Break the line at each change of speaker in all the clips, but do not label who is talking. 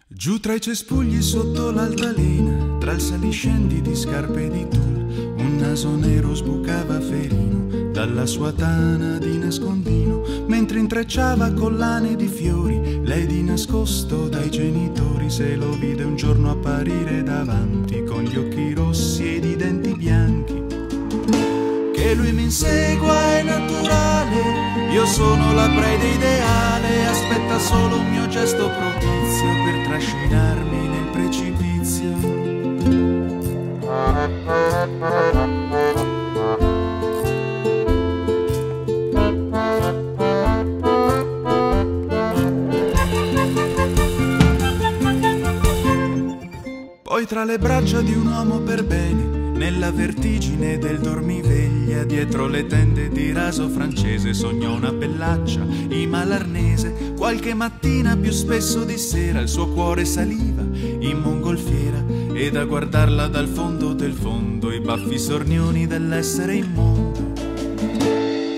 Giù tra i cespugli sotto l'altalena, tra il saliscendi di scarpe e di tul, un naso nero sbucava ferino dalla sua tana di nascondino, mentre intrecciava collane di fiori, lei di nascosto dai genitori se lo vide un giorno apparire davanti con gli occhi rossi ed i denti bianchi. Che lui mi insegua è naturale, io sono la preda ideale, aspetta solo un mio gesto propizio per trascinarmi nel precipizio. Poi tra le braccia di un uomo per bene, nella vertigine del dormiveglia, dietro le tende di raso francese, sognò una bellaccia in malarnese. Qualche mattina più spesso di sera il suo cuore saliva in mongolfiera, ed a guardarla dal fondo del fondo i baffi sornioni dell'essere immondo.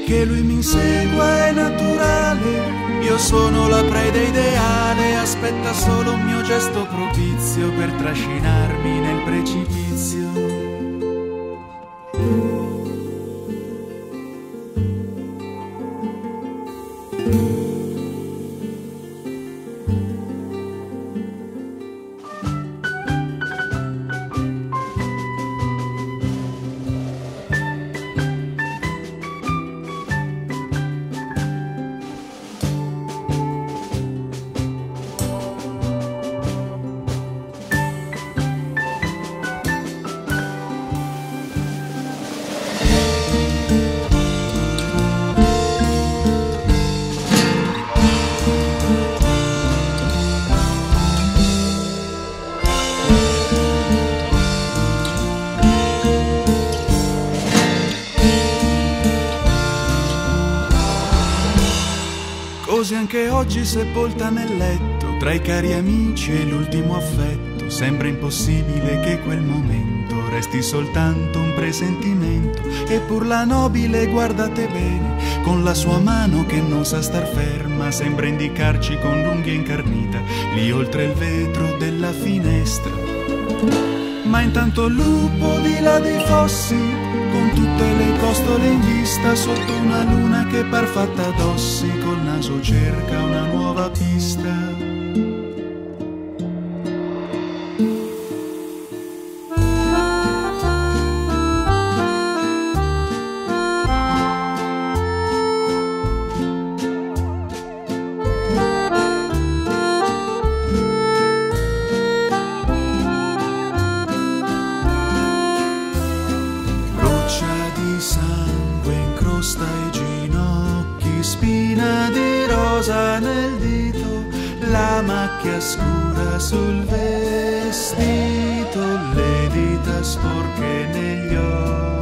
Che lui mi insegua è naturale, io sono la preda ideale, aspetta solo un mio gesto propizio per trascinarmi nel precipizio. Così anche oggi sepolta nel letto, tra i cari amici e l'ultimo affetto, sembra impossibile che quel momento resti soltanto un presentimento. Eppur la nobile, guardate bene, con la sua mano che non sa star ferma, sembra indicarci con l'unghia incarnita, lì oltre il vetro della finestra. Ma intanto il lupo di là dei fossi, con tutte le costole in vista, sotto una luna che par fatta d'ossi, col naso cerca una nuova pista. Sangue incrosta i ginocchi, spina di rosa nel dito, la macchia scura sul vestito, le dita sporche negli occhi.